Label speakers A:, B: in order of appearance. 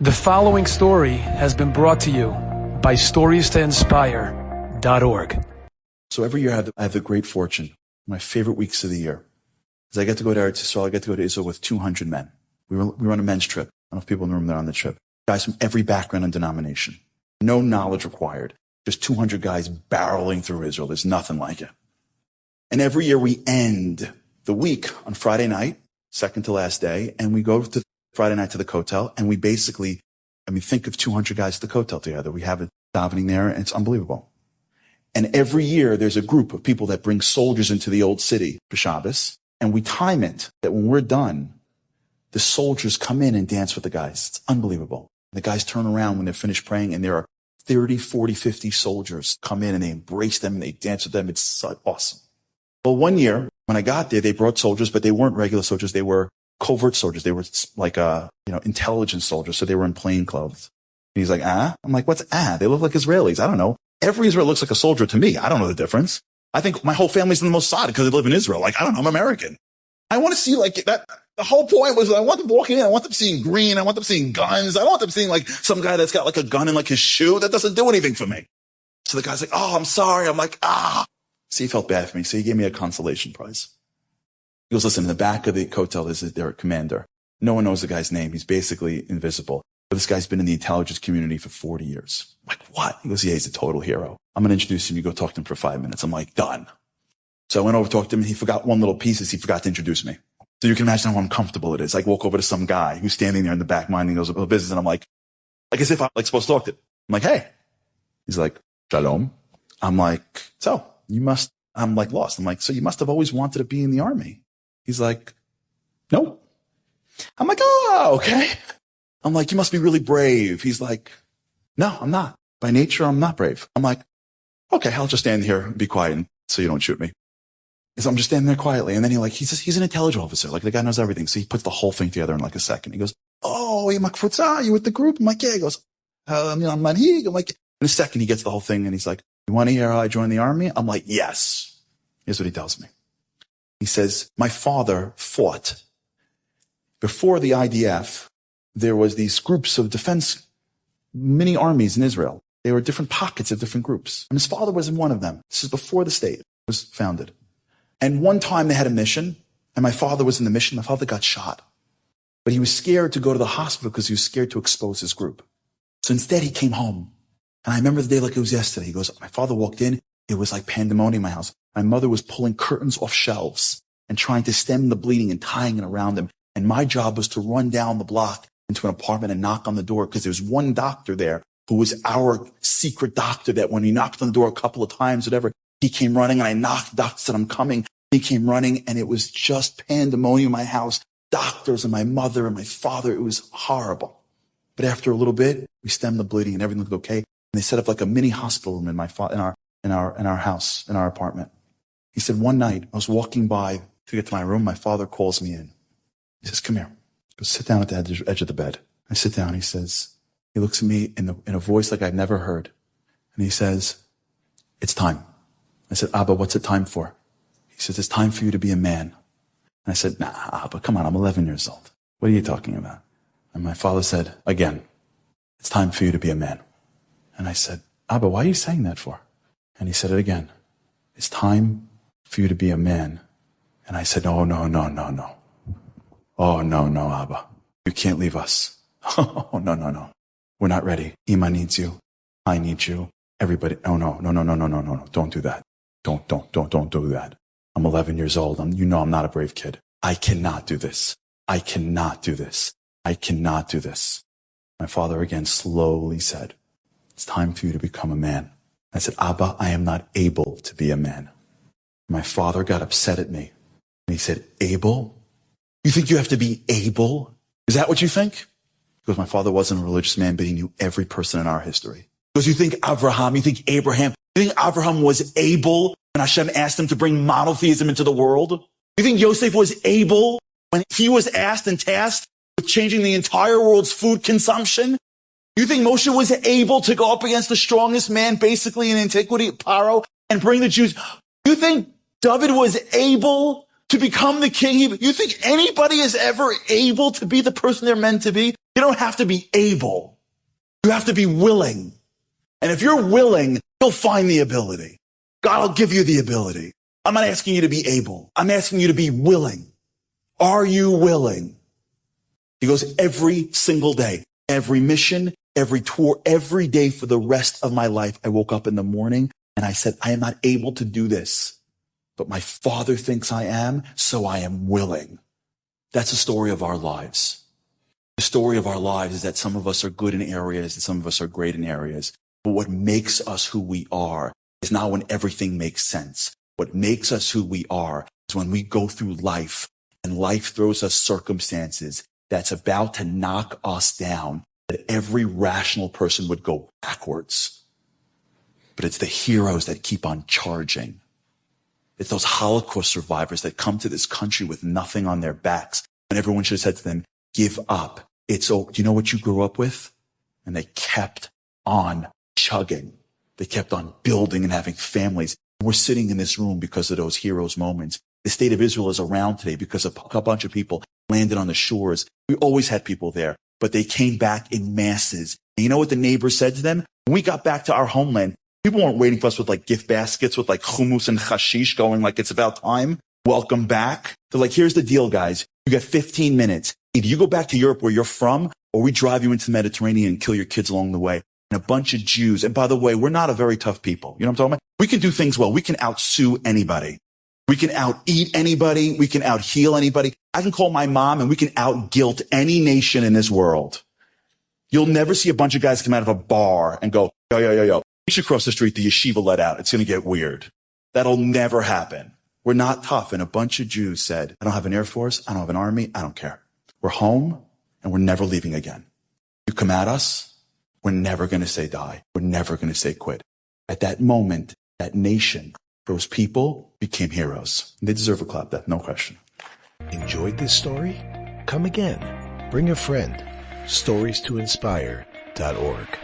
A: The following story has been brought to you by StoriesToInspire.org.
B: So every year I have the great fortune, my favorite weeks of the year, is I get to go to Eretz Yisrael. I get to go to Israel with 200 men. We run a men's trip. I don't know if people in the room that are on the trip. Guys from every background and denomination. No knowledge required. Just 200 guys barreling through Israel. There's nothing like it. And every year we end the week on Friday night, second to last day, and we go to Friday night to the Kotel, and we basically, think of 200 guys at the Kotel together. We have it davening there, and it's unbelievable. And every year there's a group of people that bring soldiers into the old city for Shabbos, and we time it that when we're done, the soldiers come in and dance with the guys. It's unbelievable. The guys turn around when they're finished praying, and there are 30, 40, 50 soldiers come in, and they embrace them, and they dance with them. It's so awesome. Well, one year, when I got there, they brought soldiers, but they weren't regular soldiers. They were covert soldiers. They were like, intelligence soldiers. So they were in plain clothes. And he's like, I'm like, what's They look like Israelis. I don't know. Every Israel looks like a soldier to me. I don't know the difference. I think my whole family's in the Mossad because they live in Israel. Like, I don't know. I'm American. I want to see like that. The whole point was I want them walking in. I want them seeing green. I want them seeing guns. I don't want them seeing like some guy that's got like a gun in like his shoe. That doesn't do anything for me. So the guy's like, I'm sorry. I'm like, See, he felt bad for me. So he gave me a consolation prize. He goes, listen, in the back of the Kotel is their commander. No one knows the guy's name. He's basically invisible. But this guy's been in the intelligence community for 40 years. I'm like, what? He goes, yeah, he's a total hero. I'm going to introduce him. You go talk to him for 5 minutes. I'm like, done. So I went over to talk to him, and he forgot one little piece is he forgot to introduce me. So you can imagine how uncomfortable it is. I walk over to some guy who's standing there in the back minding those business, and I'm like as if I'm like supposed to talk to him. I'm like, hey. He's like, shalom. I'm like, I'm like lost. I'm like, so you must have always wanted to be in the army. He's like, no. I'm like, okay. I'm like, you must be really brave. He's like, no, I'm not. By nature, I'm not brave. I'm like, okay, I'll just stand here and be quiet so you don't shoot me. So I'm just standing there quietly. And then he's an intelligence officer. Like the guy knows everything. So he puts the whole thing together in like a second. He goes, you with the group? I'm like, yeah. He goes, I'm manhig. I'm like, in a second, he gets the whole thing. And he's like, you want to hear how I joined the army? I'm like, yes. Here's what he tells me. He says, my father fought. Before the IDF, there was these groups of defense, mini armies in Israel. They were different pockets of different groups. And his father was in one of them. This is before the state was founded. And one time they had a mission, and my father was in the mission. My father got shot. But he was scared to go to the hospital because he was scared to expose his group. So instead he came home. And I remember the day like it was yesterday. He goes, my father walked in. It was like pandemonium in my house. My mother was pulling curtains off shelves and trying to stem the bleeding and tying it around him. And my job was to run down the block into an apartment and knock on the door because there was one doctor there who was our secret doctor that when he knocked on the door a couple of times, whatever, he came running and I knocked. The doctor said, I'm coming. He came running and it was just pandemonium in my house. Doctors and my mother and my father. It was horrible. But after a little bit, we stemmed the bleeding and everything looked okay. And they set up like a mini hospital room in our house, in our apartment. He said, one night I was walking by to get to my room. My father calls me in. He says, come here. Go sit down at the edge of the bed. I sit down. He says, he looks at me in a voice like I've never heard. And he says, it's time. I said, Abba, what's it time for? He says, it's time for you to be a man. And I said, nah, Abba, come on. I'm 11 years old. What are you talking about? And my father said, again, it's time for you to be a man. And I said, Abba, why are you saying that for? And he said it again. It's time for you to be a man. And I said, no. Oh, no, Abba. You can't leave us. Oh, no. We're not ready. Ima needs you. I need you. Everybody. No. Don't do that. Don't do that. I'm 11 years old. I'm not a brave kid. I cannot do this. I cannot do this. My father again slowly said, it's time for you to become a man. I said, Abba, I am not able to be a man. My father got upset at me. And he said, able? You think you have to be able? Is that what you think? Because my father wasn't a religious man, but he knew every person in our history. Because you think Abraham, you think Abraham, you think Abraham was able when Hashem asked him to bring monotheism into the world? You think Yosef was able when he was asked and tasked with changing the entire world's food consumption? You think Moshe was able to go up against the strongest man basically in antiquity, Paro, and bring the Jews? You think David was able to become the king? You think anybody is ever able to be the person they're meant to be? You don't have to be able. You have to be willing. And if you're willing, you'll find the ability. God will give you the ability. I'm not asking you to be able. I'm asking you to be willing. Are you willing? He goes, every single day, every mission, every tour, every day for the rest of my life, I woke up in the morning and I said, I am not able to do this, but my Father thinks I am, so I am willing. That's the story of our lives. The story of our lives is that some of us are good in areas and some of us are great in areas. But what makes us who we are is not when everything makes sense. What makes us who we are is when we go through life and life throws us circumstances that's about to knock us down, that every rational person would go backwards. But it's the heroes that keep on charging. It's those Holocaust survivors that come to this country with nothing on their backs. And everyone should have said to them, give up. It's over. Do you know what you grew up with? And they kept on chugging. They kept on building and having families. We're sitting in this room because of those heroes' moments. The state of Israel is around today because a bunch of people landed on the shores. We always had people there, but they came back in masses. And you know what the neighbors said to them? When we got back to our homeland, people weren't waiting for us with like gift baskets with like hummus and hashish going like it's about time. Welcome back. They're like, here's the deal, guys. You got 15 minutes. Either you go back to Europe where you're from, or we drive you into the Mediterranean and kill your kids along the way. And a bunch of Jews. And by the way, we're not a very tough people. You know what I'm talking about? We can do things well. We can out-sue anybody. We can out-eat anybody. We can out-heal anybody. I can call my mom and we can out-guilt any nation in this world. You'll never see a bunch of guys come out of a bar and go, yo. We should cross the street. The yeshiva let out. It's going to get weird. That'll never happen. We're not tough. And a bunch of Jews said, I don't have an Air Force. I don't have an army. I don't care. We're home and we're never leaving again. You come at us. We're never going to say die. We're never going to say quit. At that moment, that nation, those people became heroes. They deserve a clap, that no question.
C: Enjoyed this story? Come again. Bring a friend. StoriesToInspire.org